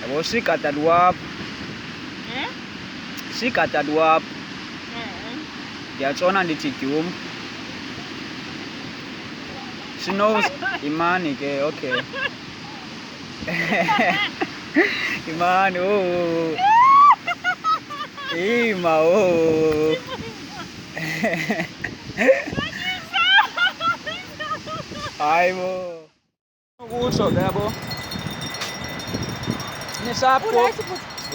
Yabo sigada duwap. Sigada duwap. Ngiyatshona ndithi dyum. She knows imani ke, okay. Imani, oh. Ima, oh. Hayi bo. Ukutsho ke yabo. Nisapho.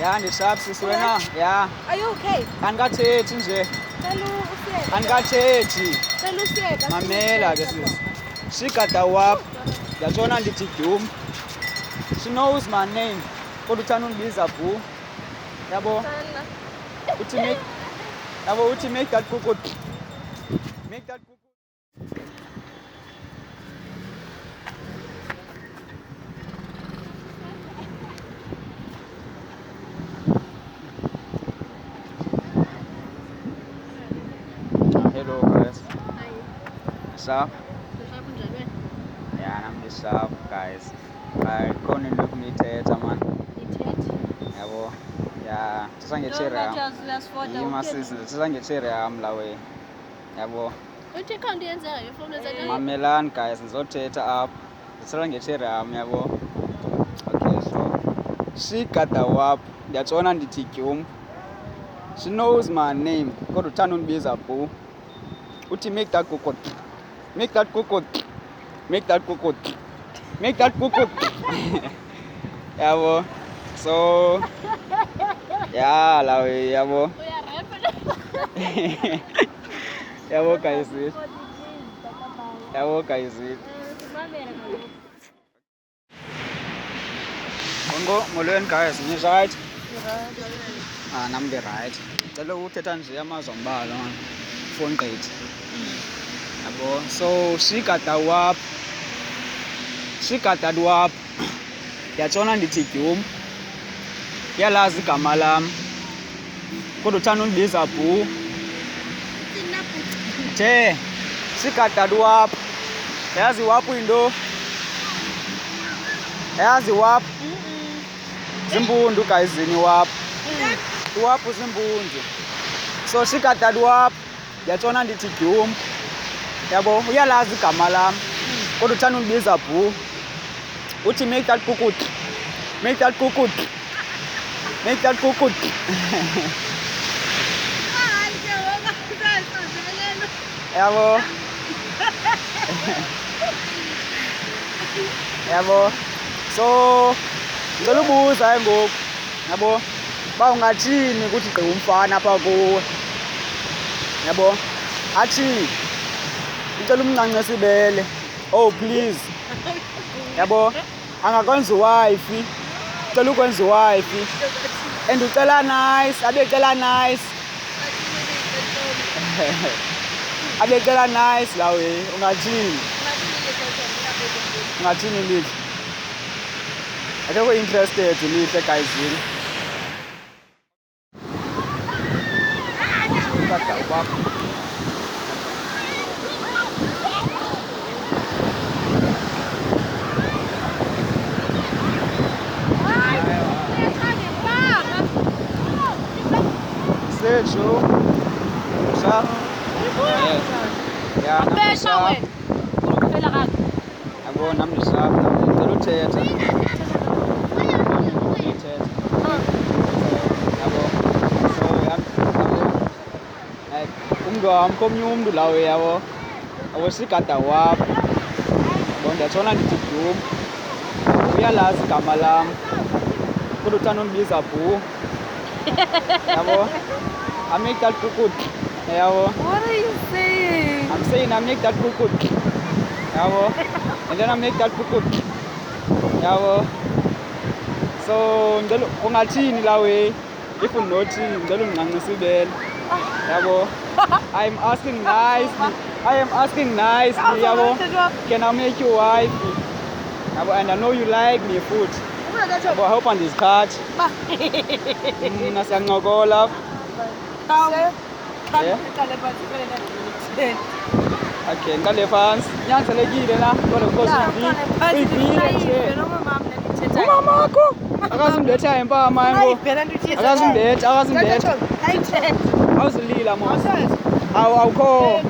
Ya nisapho sisi wena. Ya. Are you okay? Andikathethi nje. Andikathethi. Mamela ke sisi. Sigada wap. Ngiyatshona ndithi dyum. She knows my name. Kodwa uthanda undibiza boo. Yabo. Uthi make. Yabo uthi make that kuku. Make that kuku. Hello guys. Hi. What's up? Yeah, I'm just up guys. I couldn't look me theater man. Yabo. Yeah, tisangechera. Yimasisi tisangechera amlawe. Yabo. Mamelani guys, ngizothetha up. Tisangechera am yabo. Okay, so sigada wap. Ngiyatshona ndithi dyum. She knows my name. Kodwa uthanda undibiza boo. Uthi make that kuku. Make that kuku. Make that kuku. Make that kuku. Yabo. So yeah, lawe yabo. Yabo guys. Yabo guys. Molweni guys, ni right? Nam the right. Cela uthetha nje amazwi ambalwa man. Phone gate. Yabo. So sigada wap. Sigada wap. Ngiyatshona ndithi dyum. Yalazi igama lam. Kodwa uthanda undibiza boo. Je. Sigada wap. Yazi wap into. Yazi wap. Zimbundu guys ni wap. Wap zimbundu. So sigada wap. Ngiyatshona ndithi dyum. Yabo uyalazi igama lam. Kodwa uthanda undibiza boo. Uthi make that kukut. Make that kukut. Make that kukut. Yabo. Yabo. So ngicela ubuza ngoku. Yabo. Ba ungathini ukuthi gqi umfana apha kuwe. Yabo. Athi ngicela umncancisa ibele. Oh please. Yabo. Angakwenza wife. Ucela ukwenza wife. And ucela nice, abecela nice. Abecela nice lawe, ungathini. Ungathini lithi. Akekho interested lihle guys yini. Ngikaka ubaba. Sejo. Sa. Ya, namisa. Yabo namisa. Ngicela uthetha. Yabo. So umntu wami komnye umntu lawe yabo. Yabo sigada wap. Yabo ndiyatshona ndithi dyum. Uyalazi igama lam. Kodwa uthanda undibiza boo. Yabo. I make that kukut. Yabo. What are you saying? I'm saying I make that kukut. Yabo. And then I make that kukut. Yabo. So ngicela ungathini lawe. If unothi ngicela ungincancisa ibele. Yabo. I am asking nicely, yabo. Can I make you wife? Yabo, and I know you like me food. Yabo, I hope on this card. Nasiyancokola. Okay, ngale phansi. Nyanzelekile la. Kodwa because uyivile nje. Umamakho akazimbetha empama yebo. Akazimbetha. Awuzilila mos. Awukho.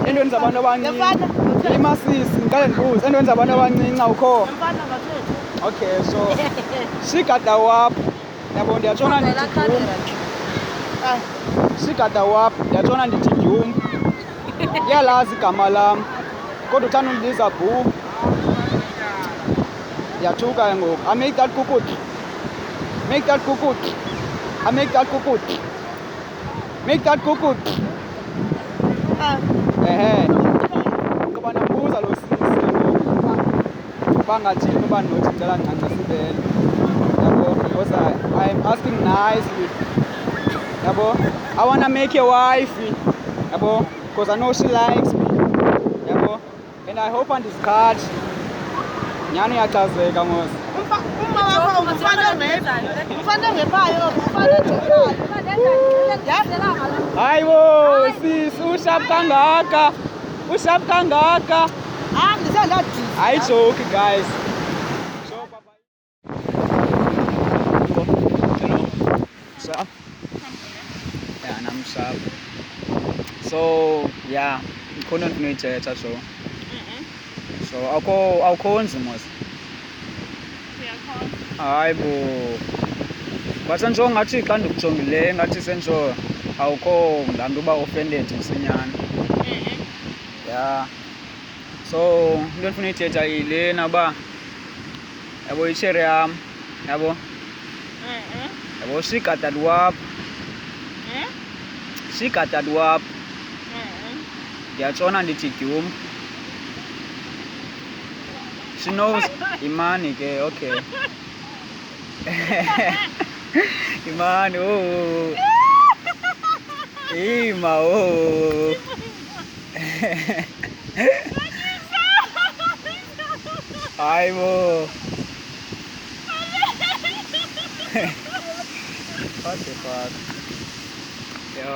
Entweni zabantu abancinci. Imasisi ngicela ndibuze entweni zabantu abancinci awukho. Okay, so sigada wap. Yabo ndiyatshona ndithi dyum. Sigada wap ndiyatshona ndithi dyum. Iyalazi igama lam. Kodwa uthanda undibiza boo. Ndiyathuka ngoku. I make that kukut. Make that kukut. I make that kukut. Make that kukut. Ngoba ndambuza lo sisi ngoku. Bangathini uba ndinothi ndicela ncancisibele. Yabo, because I'm asking nicely. Yabo, I want to make a wife. Yabo, because I know she likes me. Yabo, and I hope on this card. Nyani yachazeka mos. Hayibo, sis, ushap kangaka. I joke, guys. Sharp. Yeah, I'm sharp. So, yeah, couldn't meet it at all. So, I'll call mos. Hayibo. Kwasenjo ngathi xa ndikujongile ngathi senjo awukho nganto uba offended msinyane. Yeah. So, into endifuna uyithetha yilena uba yabo itshere yam. Yabo. Yabo sigada wap. Sigada wap. Ndiyatshona ndithi dyum. She knows imani ke, okay. Imani, oh. Ima, oh. Aibo. What the fuck? Yo.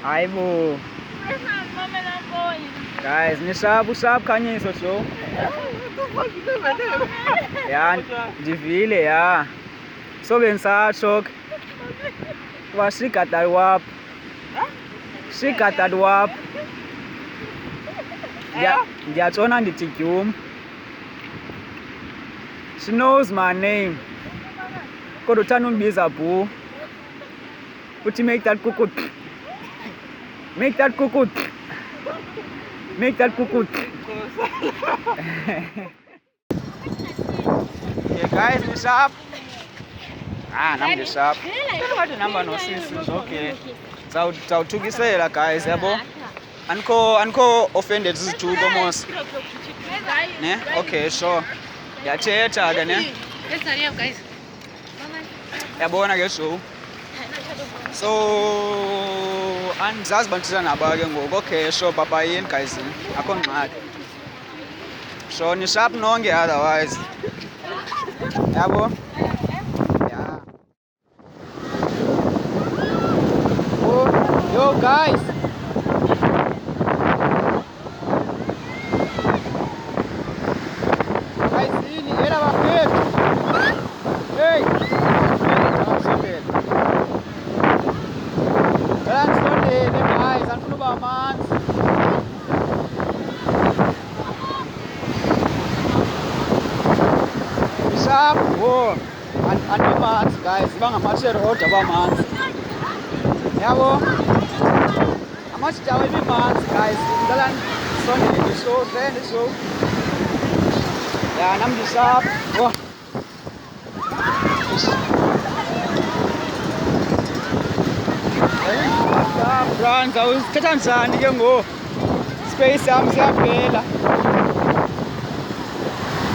Aibo. Guys, ni sharp khanyiso so. Yeah, ndivile ya. So bengisatsho kuba sigada wap. Sigada wap. Ndiyatshona ndithi dyum. She knows my name. Kodwa uthanda undibiza boo. Uthi make that kukut. Make that kukut. Make that kukut. Yeah, guys, ni sharp. Nam ndi sharp. Wathi namba nosisi okay. Zawuthukisela guys, yabo. Anko offended zizithuko mos. Ne? Okay, sure. Yathetha ke ne? Guys. Yabona ke show. So andizazi bantithetha naba ke ngoku. Okay, sure, baba yini guys. Akho ngxaki. So ni sharp nonke otherwise. Yabo? Yeah. Oh, yo guys. Guys, ini era bafet. Hey. Guys, andifuna uba amanzi. Sharp, whoa, and guys, bangamatsheri odwa bamanzi. Yabo? Amatsheri abemanzi guys. Ngicela sondele ngisho, ngisho. Yeah, nam ndi sharp. Whoa. Brands, awuzithetha njani ke ngo? Space yam siyaphela.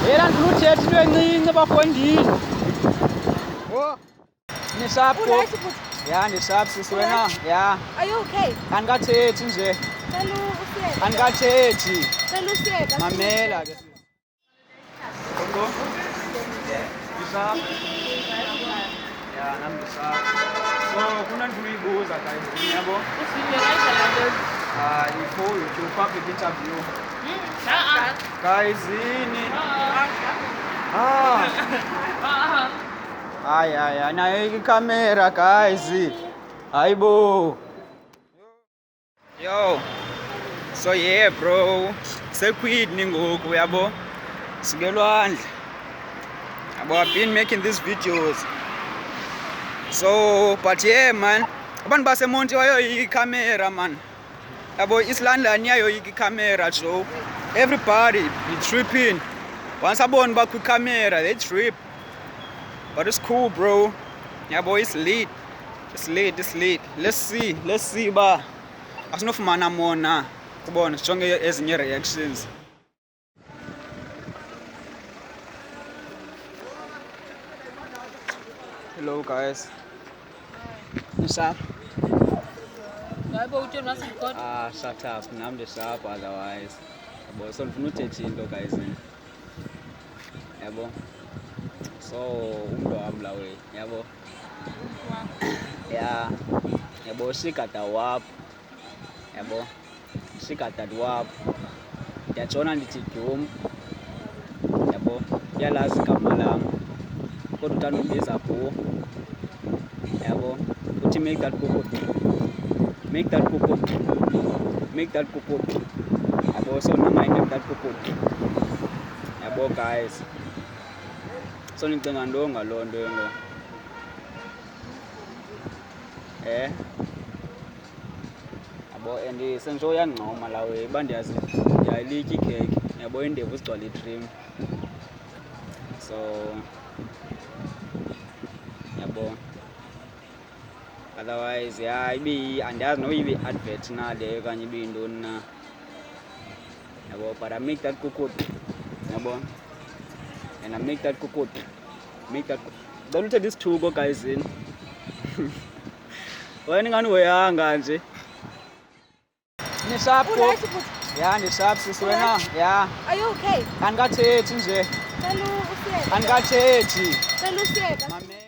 Yena ndinuthetha into encinci bafondile. Oh. Ni sharp ko? Yeah, ni sharp sisi wena. Yeah. Are you okay? Andikathethi nje. Cela usiyeke. Andikathethi. Cela usiyeke. Mamela ke sisi. Kongo? Ni sharp? Yeah, nam ndi sharp. So kunandiyibuza guys yabo. For you public interview. Guys ini. Ay nayo camera guys. Hayibo. Yo. So yeah bro. Sekwini ngoku yabo. Sigelwandle. I've been making these videos. So but yeah man. Abantu basemonti wayo i-camera man. Yabo islandlani yayo i-camera so everybody be tripping. Once abone bakwi-camera they trip. But it's cool bro. Yabo it's lit. It's lit. Let's see ba. Asinofumana mona. Kubona sijonge ezinye reactions. Hello guys. What's up? Shut up. I'm the sharp otherwise. But so no teaching guys. Yabo. So umdo amla we. Yabo. Yeah. Yabo shikata wap. Yabo. Shikata wap. Yachona ndichigum. Yabo. Yalazi kamalam. Kodwa utanubeza po. Yabo. Uti make that cocoa. Make that cocoa. Yabo so no mind that cocoa. Yabo guys. So nithenga ndonga lo nto yabo and senzo yangqoma lawe bandiyazi yayilitya ikheke yabo indevu sigcwala itrim so yabo otherwise ibi andiyazi no ibi advert na leyo kanye ibi ntoni na yabo but I make that cooked yabo and I make that cooked don't let these two go guys in wena ngani weyanga nje ni sharp yeah ni sharp sisi wena yeah Are you okay? Angathethi nje Cela usiyeke. Angathethi Cela usiyeke. mamela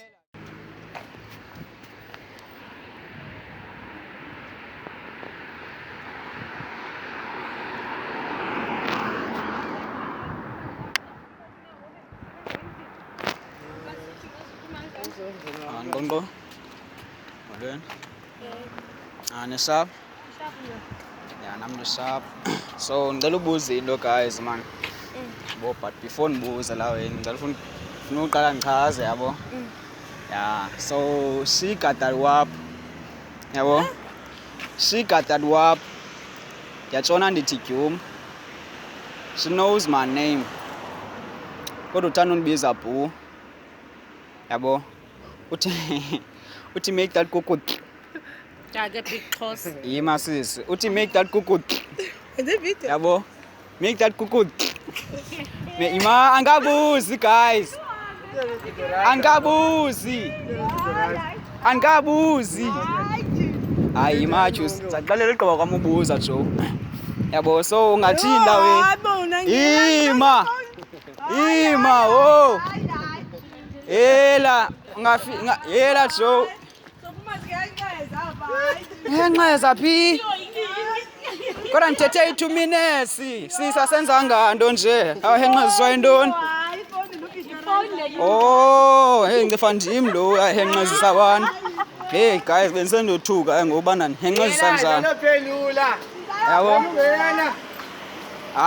Ngondo Modern ni sharp yeah I'm sharp so ngicela ubuze into guys man bo but before ngibuza la wena ngicela ufuna uqala ngichaze yabo yeah so she got that wap yabo she got that wap yatshona ndithi gyum she knows my name kodwa uthanda undibiza boo yabo uthi make that cocoa Big Xhosa. yima sisi uthi make that cocoa The video. yabo make that cocoa ima angabuzi guys angabuzi hayi machus saqalela iqoba kwamubuza jo yabo so ungathinda we ima oh Ela ela jo ngenqeza phi kodwa ndithethe i2 minutes sisasenza nganto nje ahenqeziswa intoni oh hey ngifa ndim lo ahenqezisa abantu hey guys bensendothuka ngobana ndihenqezisa njani yabo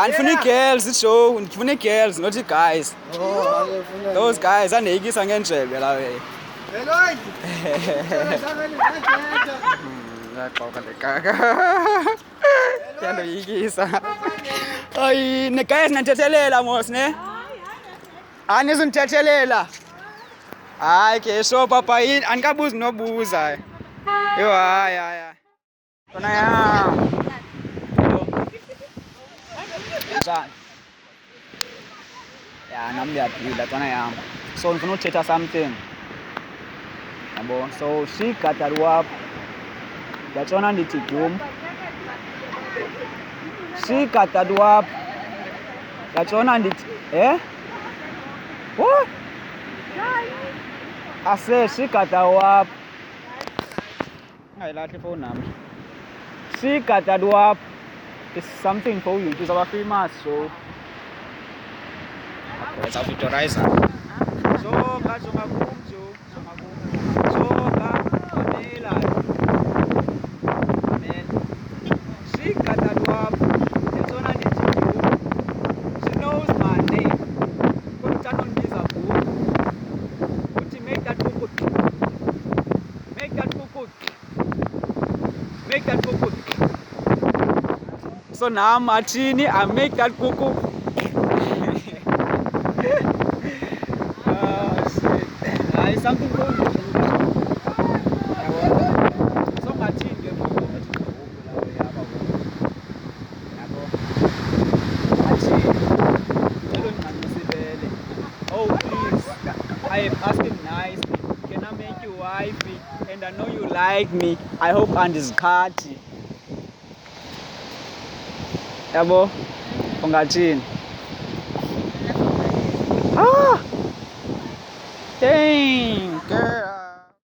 ndifuna i-girls show ndifuna i-girls not i-guys those guys andiyikisa ngendlebe la we yaqoka lekaka yandoyikisa ayi ne-guys nandithethelela mos ne anizindithethelela hayi ke so papa yini andikabuzi nobuza yo hayi kona ya njani ya nami ndiyaphila kona yam so ndifuna uthetha something yabo so she got that wap yatshona ndithi gyum she got that wap yatshona ndithi what I said she got that wap ungayilahli ifowuni nami. Shika dadewabo. It's something for you. It's our famous show. It's our Victorizer. Zonga kumjo. Zonga Pamela. Amen. Shika dadewabo. It's on the TV. She knows my name. Put that on this book. Put make that book. Make that book. Make that book. So now Martini, I make that cuckoo. Oh shit. It's something cool. So Martini, get oh please, I am asking nicely. Can I make you wifey? And I know you like me. I hope and is catchy. Yabo, ungathini? Ah! Dang, girl.